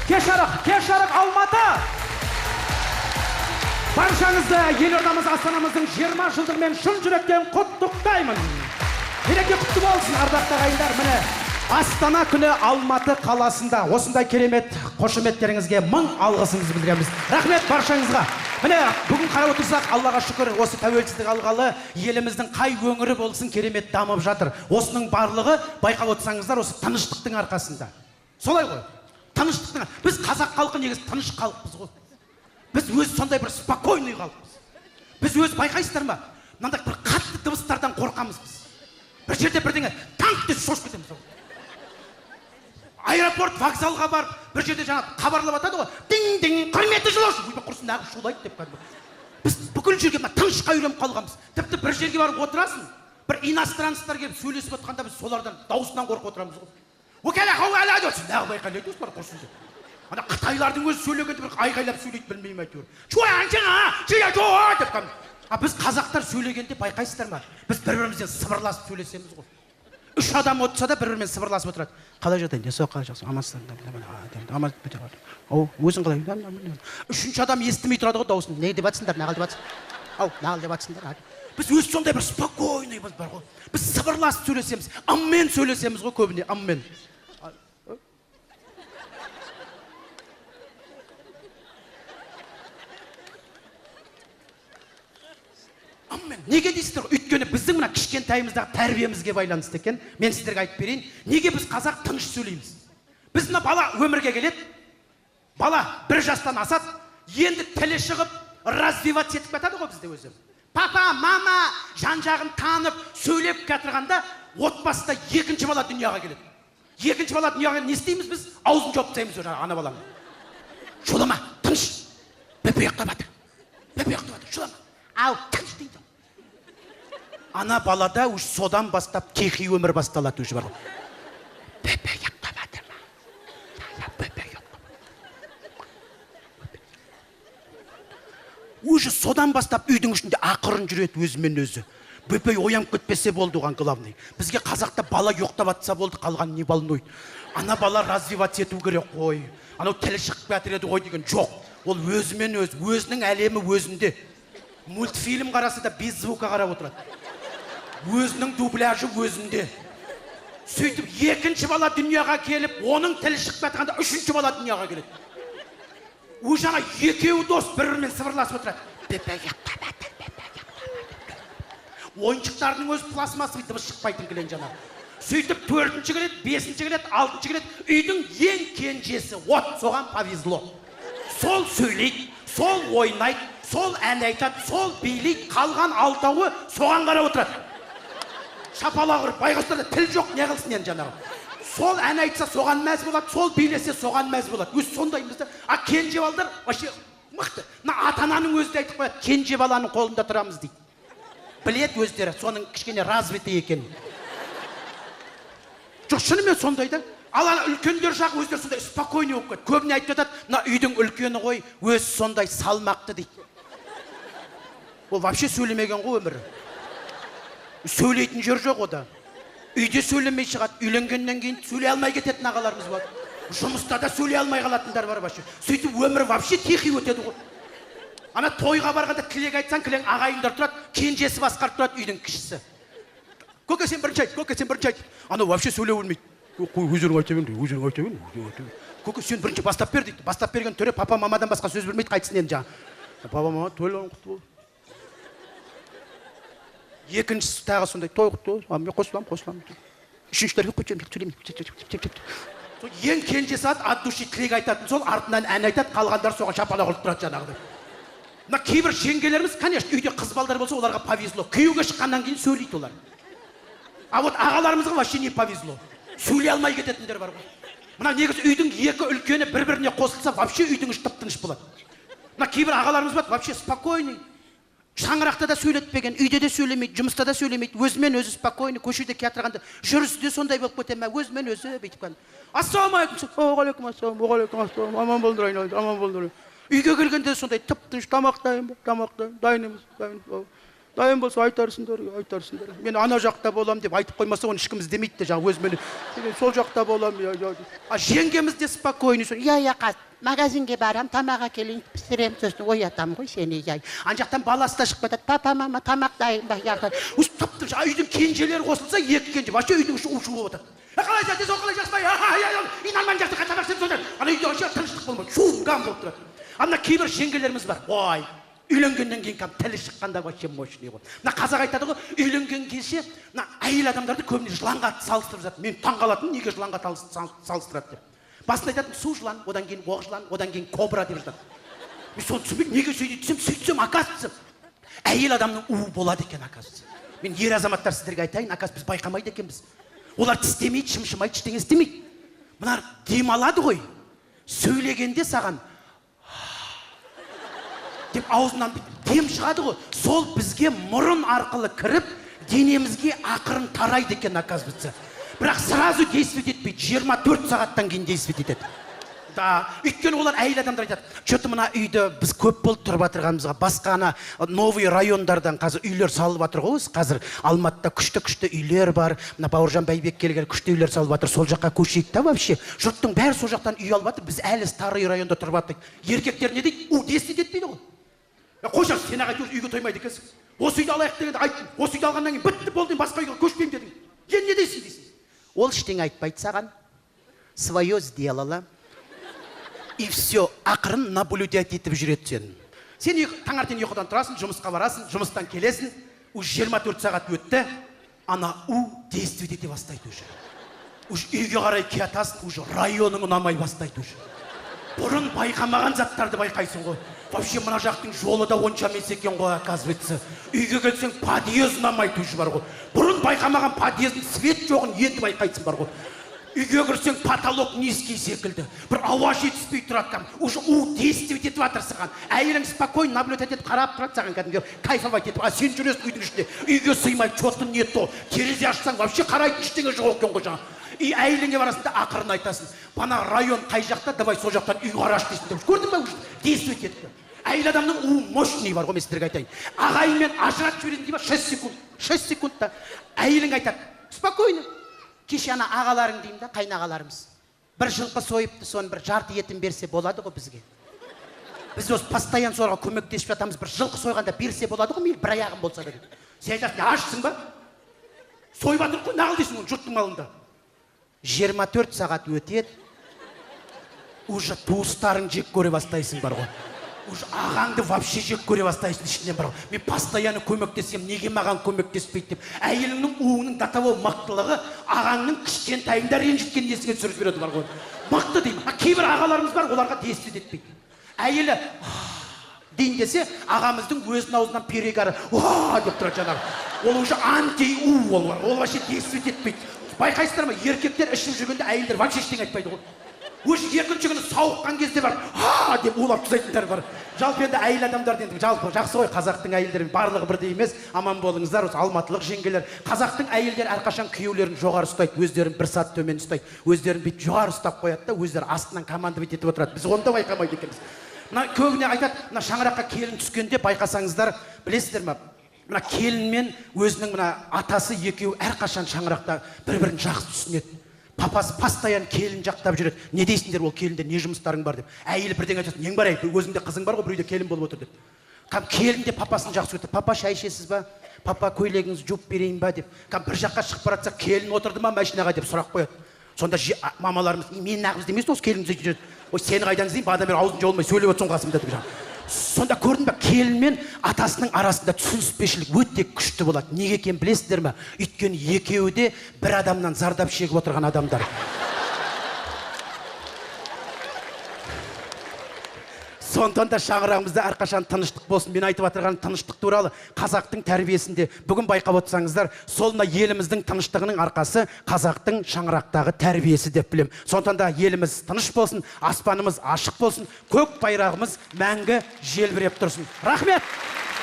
Кеш жарық Алматы. Баршаңызды елордамыз Астанамыздың 20 жылдығымен шын жүректен құттықтаймын. Мереке құтты болсын, ардақты ағайындар. Міне Астана күні Алматы қаласында осындай керемет қошеметтеріңізге мың алғысымызды білдіреміз. Рахмет баршаңызға. Міне бүгін қарап отырсақ, Аллаға шүкір, осы тәуелсіздік алғалы еліміздің қай өңірі болсын керемет дамып жатыр. Осының барлығы байқап отырсаңыздар, осы тыныштықтың арқасында. Солай ғой. Тыныштықтың. Біз қазақ халқы негізі тыныш халықпыз ғой. Біз өз сондай бір спокойный халықпыз. Біз өз байқайсыздар ма? Мынандай бір қатты дыбыстардан қорқамыз біз. Бір жерде бірдеңе танк деп шошып кетеміз. Аэропорт, вокзалға барып, бір жерде жаңа хабарлап атады ғой. Дing-дing, құрметті жолаушы. Құрсын ағы шулайды деп кәдімгі. Біз бүкіл жерге тынышқа үйреніп қалғанбыз. Тіпті бір жерге барып отырасың, бір иностранецтер келіп сөйлесіп отқанда біз солардан дауысынан қорқып отырамыз ғой. Өкәлі қауәлі дейсің, нағы байқайлайды осылар құрсын деп. Ана қытайлардың өзі сөйлегенде бір айқайлап сөйлейді, білмеймін әйтеуір. Деп кәдімгі. Біз қазақтар сөйлегенде байқайсыздар ма? Біз бір-бірімізден сыбырласып сөйлесеміз ғой. 3 адам отырса да бір-бірімен сыбырласып отырады. Қалай жағдайың? Десо қалай жақсы? Амансың? Өзің қалай? 3-ші адам естімей тұрады ғой дауысын. Не деп жатсыңдар? Нағал деп жатсың? Нағал деп жатсыңдар? Біз өз сондай бір спокойныйбыз бар ғой. Біз сыбырласып сөйлесеміз. Аммен сөйлесеміз ғой көбіне. Аммен. Неге дейсіздер? Өйткені біздің мына кішкентайымыздағы тәрбиемізге байланысты екен. Мен сіздерге айтып берейін. Неге біз қазақ тыныш сөйлейміз? Біз мына бала өмірге келеді. Бала 1 жастан асады. Енді тілі шығып, развивать етіп кетеді ғой бізде өзі. Папа, мама жан-жағын танып, сөйлеп кетірганда, отбасыда 2-ші бала дүнияға келеді. 2-ші бала дүнияға не істейміз біз? Аузын жауып тастаймыз ана баланы. Шулама, тыныш. Бөпе ұйықтап жатыр. Шулама. Ау, тыныш дейді. Ана балада үш содан бастап кехи өмір басталады өші бар ғой. Бөпе ұйықтап жатыр ма? Бөпе ұйықтап. Өші содан бастап үйдің ішінде ақырын жүреді өзімен өзі. Бөпе оянып кетпесе болды оған главный. Бізге қазақта бала ұйықтап атса болды, қалған не волнует. Ана бала развивать ету керек қой. Анау тілі шығып кетер еді ғой деген жоқ. Ол өзімен өз, өзінің әлемі өзінде. Мультфильм қарасы да без звука қарап отырады. Өзінің дубляжы өзінде. Сөйтіп 2-ші бала дүнияға келіп, оның тілі шығып жатқанда 3-ші бала дүнияға келеді. Ол жаңа екеуі дос бір-бірімен сыбырласып отырады. Бөпе ұйықтап жатыр. Ойыншықтардың өзі пластмассовый дыбыс шықпайтын келен жаңа. Сөйтіп 4-ші келеді, 5-ші келеді, 6-ші келеді. Үйдің ең кенжесі, от соған повезло. Сол сөйлейді, сол ойнайды, сол ән айтады, сол билейді, қалған 6-ауы соған қарап отырады. Шапалақ ұрып, байғұстарда тіл жоқ, не қылсын енді жаңағы. Сол ән айтса соған мәз болады, сол билесе соған мәз болады. Өз сондаймызда. А кенже балдар вообще мықты. Ата-ананың өзі де айтып қояды, кенже баланың қолында тұрамыз дейді. Білет өздері, соның кішкене развитый екен. Жоқ, шынымен сондай да. Ал үлкендер жақ өздері сондай спокойный болып кетті. Көбіне айтып жатады, мына үйдің үлкені ғой, өз сондай салмақты дейді. Ол вообще сөйлемеген ғой өмірі. Сөйлейтін жер жоқ ода. Үйде сөйлемей шығады, үйленгеннен кейін сөйлей алмай кететін ағаларымыз бар. Жұмыста да сөйлей алмай қалатындар бар вообще. Сөйтіп өмір вообще тихий өтеді ғой. Ана тойға барғанда тілек айтсаң, кілең ағайындар тұрады, кенжесі басқарып тұрады үйдің кішісі. Көке сен бірінші айт. Ана вообще сөйлей білмейді. Өздерің айта беріңдер. Көке сен бірінші бастап бер дейді. Бастап берген төре папа мамадан басқа сөз білмейді, қайтсын енді жаңа. Папа мама тойларың құтты бол. Екіншісі тағы сондай той құтты бол. Мен қосылам. Үшіншілерге көтеремін. Ең кенжесі от души тілек айтатын сол, артынан ән айтады, қалғандар соған шапалақ ұрып тұрады жаңағыдай. Мына кейбір жеңгелеріміз, конечно, үйде қыз балдар болса, оларға повезло. Күйеуге шыққаннан кейін сөйлейді олар. А вот ағаларымызға вообще не повезло. Сөйлей алмай кететіндер бар ғой. Мына негізі үйдің екі үлкені бір-біріне қосылса, вообще үйдің іші тып-тыныш болады. Мына кейбір ағаларымыз бар, вообще спокойный. Шаңырақта да сөйлетпеген, үйде де сөйлемейді, жұмыста да сөйлемейді, өзімен өзі спокойный, көшеде кетірганда жүрісі де сондай болып кете ме, өзімен өзі бүйтіп қалды. Ассалаумағалейкум, ассалаумағалейкум, аман болдыр айналайын, аман болдыр. Үйге келгенде сондай тып-тыныш тамақтайын, дайынымыз. дайын болса айтарсыңдар. Мен ана жақта болам деп айтып қоймаса оны ешкім іздемейді де, жаңа өзімен сол жақта болам. А жеңгеміз де спокойный. Қас, магазинге барам, тамақ әкелейін, пісірем, сосын оятам ғой сені. Ана жақтан баласы да шығып кетеді. Папа, мама, тамақ дайын ба? Үйдің кенжелері қосылса, екі кенже. Вообще үйдің іші у-шу болып жатады. Қалай жатсыз, қалай жаспай? Инанман жақсы қатамақ сен содан. Ана үйде тыныштық болмайды. Шуңган болып тұрады. Ана кейбір жеңгелеріміз бар. Ой, үйленгеннен кейін тілі шыққанда вообще мощный ғой. Мына қазақ айтады ғой, үйленген кеше мына әйел адамдарды көбіне жыланға салыстырып жатыр. Мен таңғалатын, неге жыланға салыстырады деп. Басында айтатын су жылан, одан кейін оқ жылан, одан кейін кобра деп жатады. Мен соны түсінбеймін, неге сөйтсем, оказывается, әйел адамның уы болады екен, оказывается. Мен ер азаматтар сіздерге айтайын, оказывается, біз байқамайды екенбіз. Олар тістемейді, шымшымайды, ештеңе істемейді. Мына демалады ғой. Сөйлегенде саған деп аузынан дем шығады ғой. Сол бізге мұрын арқылы кіріп, денемізге ақырын тарайды екен, оказывается. Бірақ сразу действовать етпейді. 24 сағаттан кейін действовать етеді. Да, өйткені олар әйел адамдар айтады. Что-то мына үйді біз көп болып тұрып жатырғанымызға, басқа ана новый райондардан қазір үйлер салып жатыр ғой. Қазір Алматыда күшті үйлер бар. Мына Бауыржан Байбек келген күшті үйлер салып жатыр. Сол жаққа көшейік та вообще. Жұрттың бәрі сол жақтан үй алып жатыр. Біз әлі старый районда тұрып жатырмыз. Еркектер не дейді? Действовать етпейді ғой. Қойшы, сен ағай үйге тоймайды екенсің. Осы үйді алайық дегенде айттың. Осы үйді алғаннан кейін бітті болды, басқа үйге көшпеймін дедің. Енді не дейсің? Ол ештеңе айтпайды саған. Свое сделала. И все, ақырын наблюдать етіп жүреді сен. Сен таңертең ұйқыдан тұрасың, жұмысқа барасың, жұмыстан келесің, уже 24 сағат өтті, ана действовать ете бастайды уже. Уже үйге қарай кетасың, уже районың ұнамай бастайды уже. Бұрын байқамаған заттарды байқайсың ғой. Вообще мына жақтың жолы да онша емес екен ғой, оказывается. Үйге келсең, подъезд ұнамайды уже бар ғой. Бұрын байқамаған подъездің свет жоғын енді байқайсың бар ғой. Үйге кірсең, потолок низкий секілді. Бір ауа жетіспей тұрады. Уже действовать етіп жатырсың. Әйелің спокойно наблюдать етіп қарап тұрады саған, кәдімгі кайфовать етіп. А сен жүресің үйдің ішінде. Үйге сыймай, чоты не то. Терезе ашсаң, вообще қарайтын ештеңе жоқ екен ғой жаңа. И әйеліңе барасың да ақырын айтасың. Бана район қай жақта, давай сол жақтан үй қараш дейсің. Көрдің бе, действовать етті. Әйел адамның уы мощный бар ғой, мен сіздерге айтайын. Ағайынмен ажыратып жіберетін деймін, 6 секунд. 6 секундта әйелің айтады. Спокойно. Кеше ана ағаларың деймін да, қайнағаларымыз. Бір жылқы сойыпты, соны бір жарты етін берсе болады ғой бізге. Біз осы постоянно соларға көмектесіп жатамыз, бір жылқы сойғанда берсе болады ғой, мен бір аяғым болса да. Сен айтасың, ашсың ба? Сойып жатыр ғой, нағыл дейсің оны жұрттың малында. 24 сағат өтеді, уже туыстарың жек көре бастайсың бар ғой. Уже ағаңды вообще жек көре бастайсың ішінен бар ғой. Мен постоянно көмектесем, неге маған көмектеспейді деп. Әйеліңнің уыңның до того мықтылығы ағаңның кішкентайында ренжіткен есіңе түсіріп береді бар ғой. Мықты деймін. Кейбір ағаларымыз бар, оларға действовать етпейді. Әйелі дейін десе, ағамыздың өзінің аузынан перегары деп тұрады жаңағы. Ол уже анти-у ол бар. Ол вообще действовать етпейді. Байқайсыздар ма, еркектер ішіп жүргенде әйелдер вообще ештеңе айтпайды ғой. Өші екінші күні сауыққан кезде бар, деп улап тұзайтындар бар. Жалпы енді әйел адамдар енді жалпы жақсы ғой, қазақтың әйелдері барлығы бірдей емес, аман болыңыздар, осы алматылық жеңгелер. Қазақтың әйелдері әрқашан күйеулерін жоғары ұстайды, өздерін бір сат төмен ұстайды, өздерін бүйтіп жоғары ұстап қояды да, өздері астынан командовать етіп отырады. Біз оны да байқамайды екенбіз. Мына көбіне айтады, мына шаңыраққа келін түскенде байқасаңыздар, білесіздер ме? Мына келін мен өзінің мына атасы екеуі әрқашан шаңырақта бір-бірін жақсы түсінеді. Папасы постоянно келін жақтап жүреді. Не дейсіңдер, ол келінде не жұмыстарың бар деп. Әйелі бірдеңе айтады, нең бар әй, өзіңде қызың бар ғой, біреуде келін болып отыр деп. Келін де папасын жақсы көреді. Папа шай ішесіз ба? Папа көйлегіңізді жуып берейін ба деп. Бір жаққа шығып бара жатса, келін отырды ма машинаға деп сұрақ қояды. Сонда мамаларымыз, мен нағыз демейсің, осы келініңізді жүреді. Ой, сені қайдан іздеймін, бадам бері аузын жауылмай сөйлеп отырсың қасымда деп жаңағы. Сонда көрдің бе, келін мен атасының арасында түсініспеушілік өте күшті болады. Неге екенін білесіздер ме? Өйткені екеуі де бір адамнан зардап шегіп отырған адамдар. Сондықтан да шаңырағымызда әрқашан тыныштық болсын. Мен айтып отырған тыныштық туралы қазақтың тәрбиесінде бүгін байқап отырсаңыздар, сол мына еліміздің тыныштығының арқасы қазақтың шаңырақтағы тәрбиесі деп білем. Сондықтан да еліміз тыныш болсын, аспанымыз ашық болсын, көк байрағымыз мәңгі желбіреп тұрсын. Рахмет!